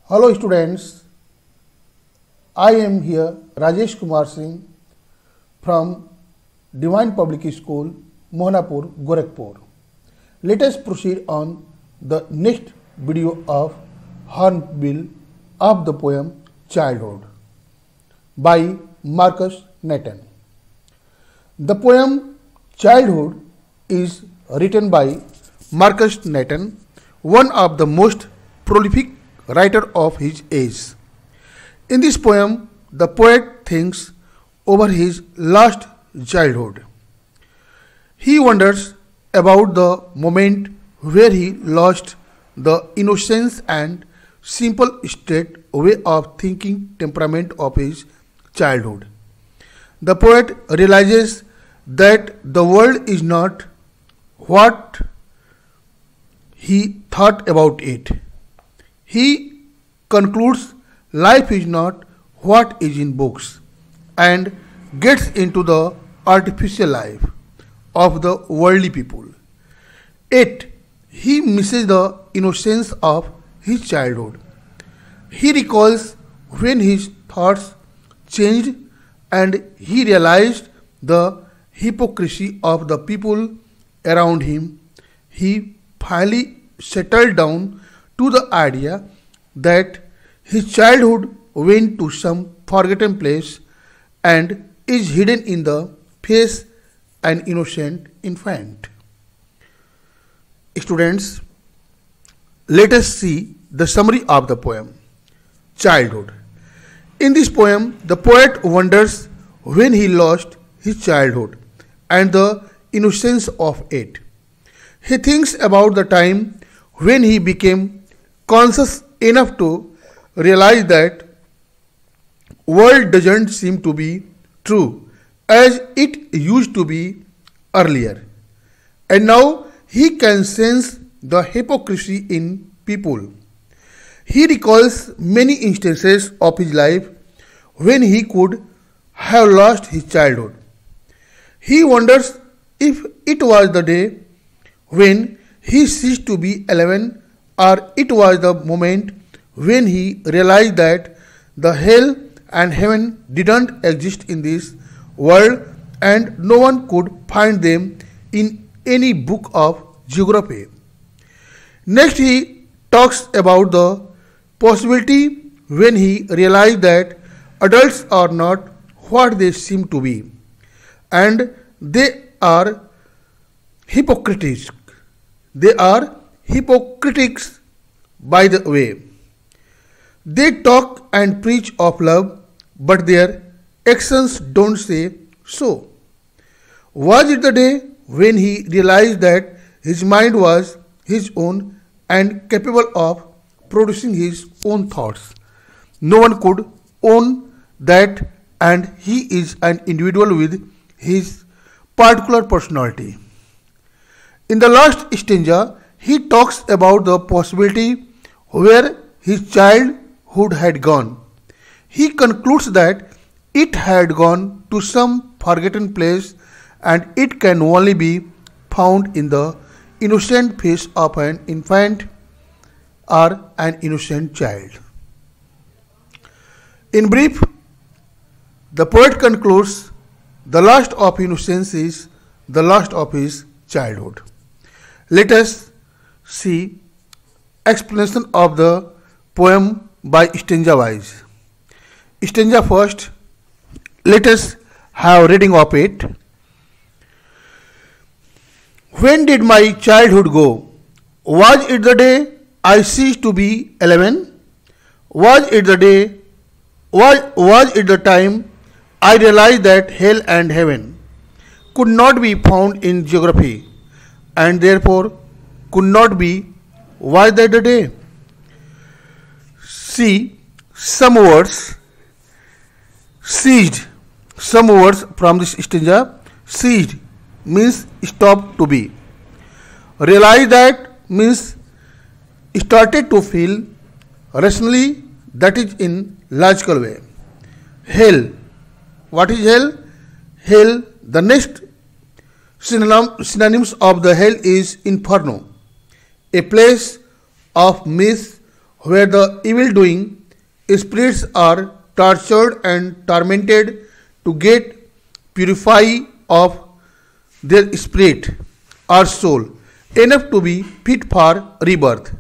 Hello students, I am here Rajesh Kumar Singh from Divine Public School, Mohanapur, Gorakhpur. Let us proceed on the next video of Hornbill of the poem Childhood by Marcus Nathan. The poem Childhood is written by Marcus Nathan, one of the most prolific writer of his age. In this poem, the poet thinks over his lost childhood. He wonders about the moment where he lost the innocence and simple straight way of thinking temperament of his childhood. The poet realizes that the world is not what he thought about it. He concludes life is not what is in books and gets into the artificial life of the worldly people. Yet he misses the innocence of his childhood. He recalls when his thoughts changed and he realized the hypocrisy of the people around him. He finally settled down to the idea that his childhood went to some forgotten place and is hidden in the face an innocent infant. Students, let us see the summary of the poem Childhood. In this poem, the poet wonders when he lost his childhood and the innocence of it. He thinks about the time when he became conscious enough to realize that world doesn't seem to be true as it used to be earlier. And now he can sense the hypocrisy in people. He recalls many instances of his life when he could have lost his childhood. He wonders if it was the day when he ceased to be 11, or it was the moment when he realized that the hell and heaven didn't exist in this world and no one could find them in any book of geography. Next, he talks about the possibility when he realized that adults are not what they seem to be and they are hypocrites. They are hypocrites, by the way. They talk and preach of love, but their actions don't say so. Was it the day when he realized that his mind was his own and capable of producing his own thoughts? No one could own that, and he is an individual with his particular personality. In the last stanza, he talks about the possibility where his childhood had gone. He concludes that it had gone to some forgotten place and it can only be found in the innocent face of an infant or an innocent child. In brief, the poet concludes the loss of innocence is the loss of his childhood. Let us see explanation of the poem by stanza wise. Stanza first, let us have reading of it. When did my childhood go? Was it the day I ceased to be 11? Was it the day? Was it the time I realized that hell and heaven could not be found in geography and therefore could not be? Was that the day? See some words. Ceased. Some words from this stanza. Ceased means stopped to be. Realize that means started to feel rationally, that is in logical way. Hell. What is hell? Hell, the next synonyms of the hell is inferno, a place of mist where the evil doing spirits are tortured and tormented to get purify of their spirit or soul enough to be fit for rebirth.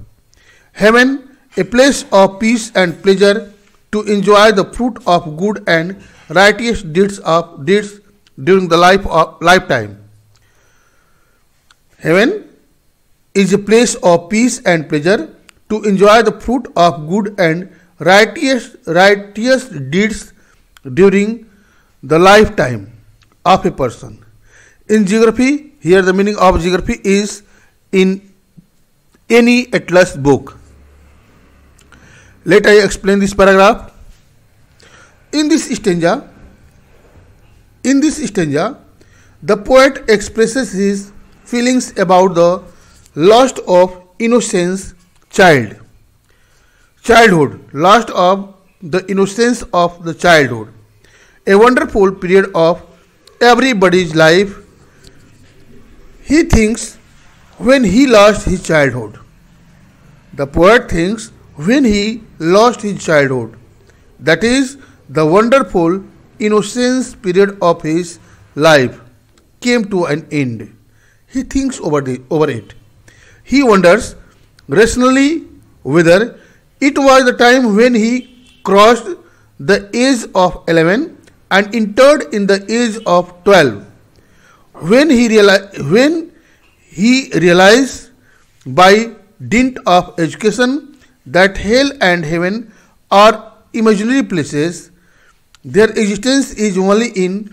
Heaven, a place of peace and pleasure to enjoy the fruit of good and righteous deeds during the lifetime. Heaven is a place of peace and pleasure to enjoy the fruit of good and righteous deeds during the lifetime of a person. In geography, here the meaning of geography is in any atlas book. Let I explain this paragraph. In this stanza, the poet expresses his feelings about the loss of innocence childhood, loss of the innocence of the childhood, a wonderful period of everybody's life. He thinks when he lost his childhood. The poet thinks when he lost his childhood, that is, the wonderful innocence period of his life came to an end. He thinks over it. He wonders rationally whether it was the time when he crossed the age of 11 and entered in the age of 12, when he realized by dint of education that hell and heaven are imaginary places. Their existence is only in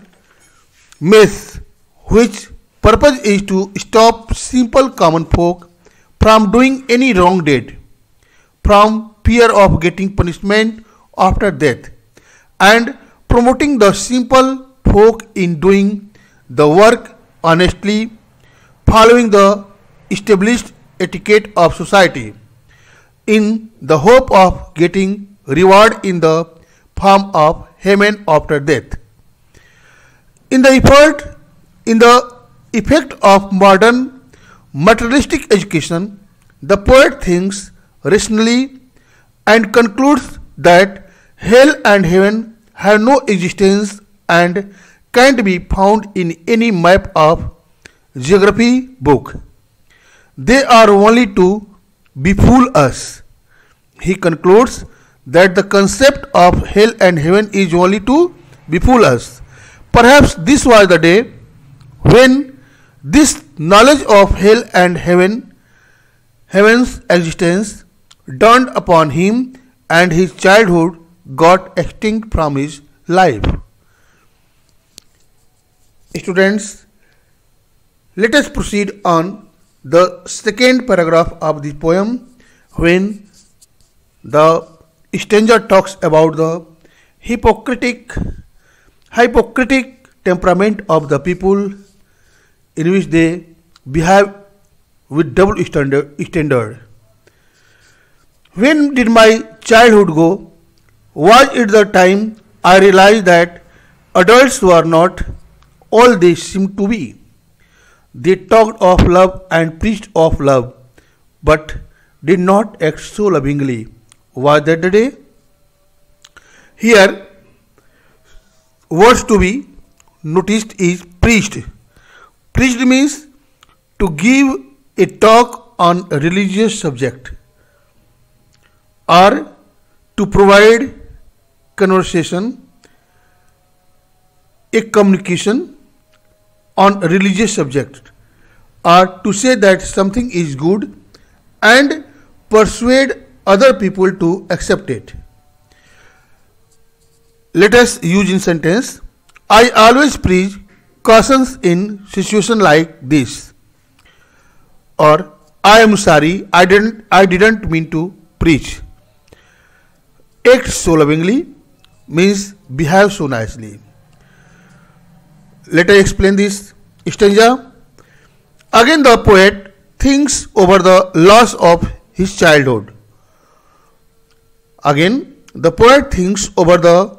myth, which purpose is to stop simple common folk from doing any wrong deed, from fear of getting punishment after death, and promoting the simple folk in doing the work honestly, following the established etiquette of society, in the hope of getting reward in the form of heaven after death. In the effect of modern materialistic education, the poet thinks rationally and concludes that hell and heaven have no existence and can't be found in any map of geography book. They are only to befool us. He concludes that the concept of hell and heaven is only to befool us. Perhaps this was the day when this knowledge of hell and heaven's existence dawned upon him and his childhood got extinct from his life. Students, let us proceed on the second paragraph of the poem, when the stanza talks about the hypocritic temperament of the people, in which they behave with double standard. When did my childhood go? Was it the time I realized that adults were not all they seemed to be? They talked of love and preached of love, but did not act so lovingly. Was that the day? Here, words to be noticed is preached. Preached means to give a talk on a religious subject, or to provide conversation, a communication on a religious subject, or to say that something is good and persuade other people to accept it. Let us use in sentence. I always preach cautions in situation like this, or I am sorry, I didn't mean to preach. Act so lovingly means behave so nicely. Let us explain this stanza. Again the poet thinks over the loss of his childhood. Again the poet thinks over the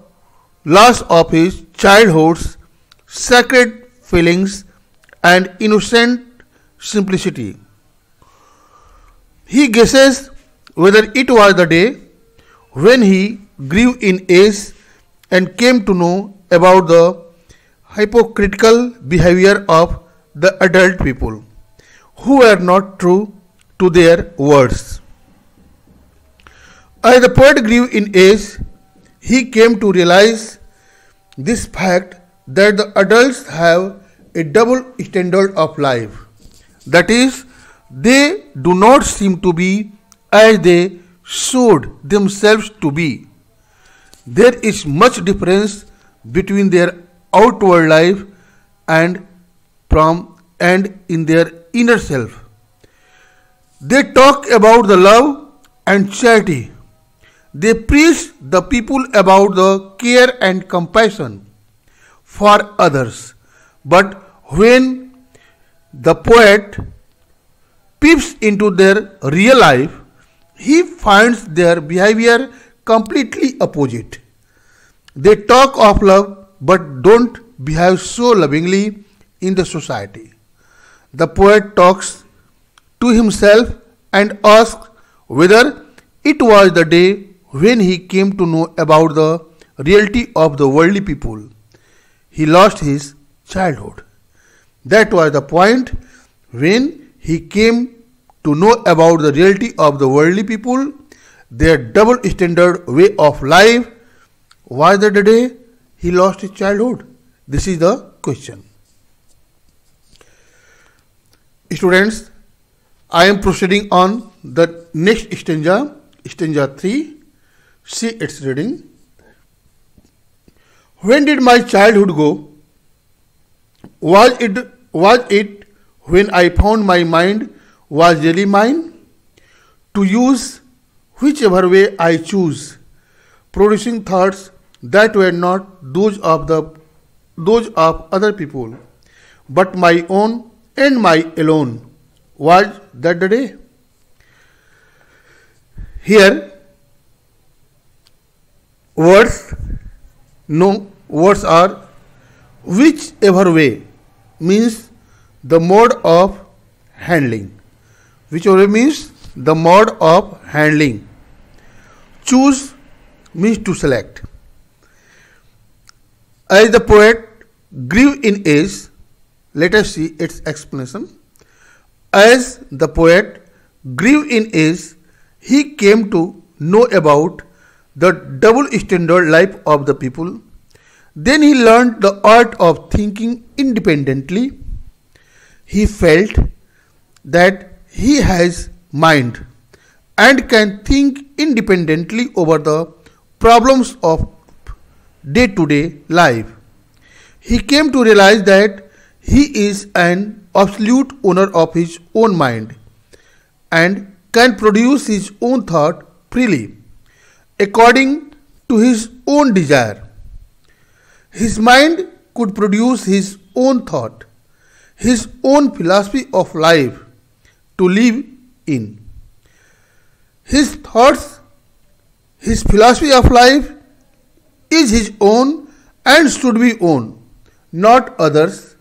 loss of his childhood's sacred feelings and innocent simplicity. He guesses whether it was the day when he grew in age and came to know about the hypocritical behavior of the adult people who were not true to their words. As the poet grew in age, he came to realize this fact that the adults have a double standard of life. That is, they do not seem to be as they showed themselves to be. There is much difference between their outward life and in their inner self. They talk about the love and charity. They preach the people about the care and compassion for others. But when the poet peeps into their real life, he finds their behavior completely opposite. They talk of love but don't behave so lovingly in the society. The poet talks to himself and asks whether it was the day when he came to know about the reality of the worldly people. He lost his childhood. That was the point when he came to know about the reality of the worldly people, their double standard way of life. Was that the day he lost his childhood? This is the question. Students, I am proceeding on the next stanza, stanza 3. See its reading. When did my childhood go? Was it when I found my mind was really mine? To use whichever way I choose, producing thoughts that were not those of other people, but my own and my alone. Was that the day? Here, words are whichever way means the mode of handling. Whichever way means the mode of handling. Choose means to select. As the poet grew in age, let us see its explanation. As the poet grew in age, he came to know about the double standard life of the people. Then he learned the art of thinking independently. He felt that he has mind and can think independently over the problems of day-to-day life. He came to realize that he is an absolute owner of his own mind and can produce his own thought freely, according to his own desire. His mind could produce his own thought, his own philosophy of life to live in. His thoughts, his philosophy of life is his own and should be owned, not others.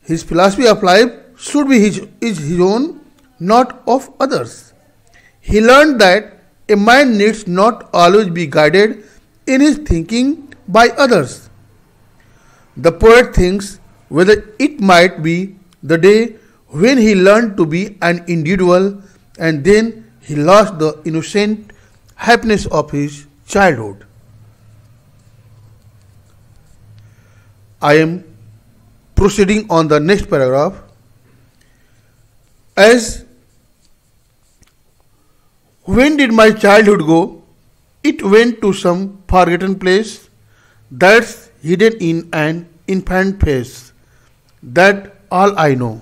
His philosophy of life should be his own, not of others. He learned that a mind needs not always be guided in his thinking by others. The poet thinks whether it might be the day when he learned to be an individual and then he lost the innocent happiness of his childhood. I am proceeding on the next paragraph. As when did my childhood go? It went to some forgotten place that's hidden in an infant face. That all I know.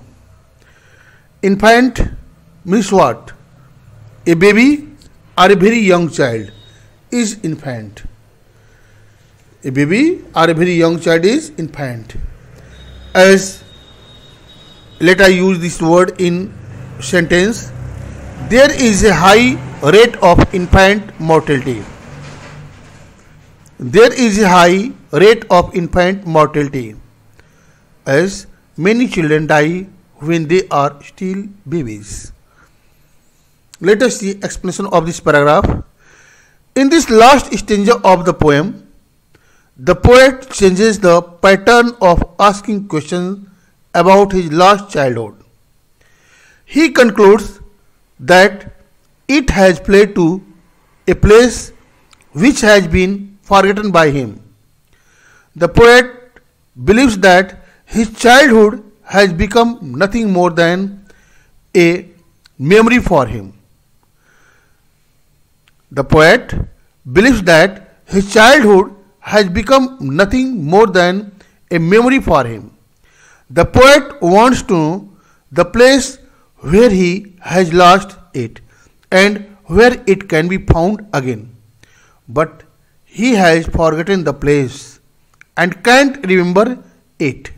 Infant means what? A baby or a very young child is infant. A baby or a very young child is infant. As let I use this word in sentence, there is a high rate of infant mortality. There is a high rate of infant mortality, as many children die when they are still babies. Let us see explanation of this paragraph. In this last stanza of the poem, the poet changes the pattern of asking questions about his lost childhood. He concludes that it has fled to a place which has been forgotten by him. The poet believes that his childhood has become nothing more than a memory for him. The poet believes that his childhood has become nothing more than a memory for him. The poet wants to know the place where he has lost it and where it can be found again. But he has forgotten the place and can't remember it.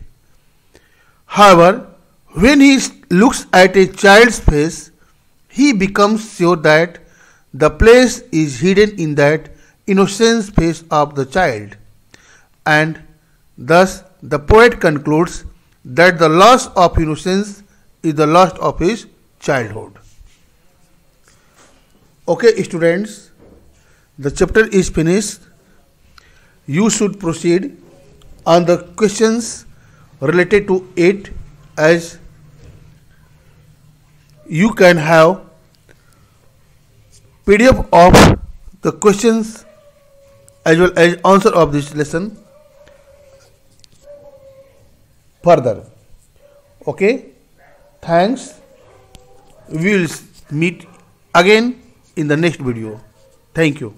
However, when he looks at a child's face, he becomes sure that the place is hidden in that innocent face of the child. And thus the poet concludes that the loss of innocence is the loss of his childhood. Okay, students, the chapter is finished. You should proceed on the questions related to it, as you can have PDF of the questions as well as answer of this lesson further. Okay, thanks. We will meet again in the next video. Thank you.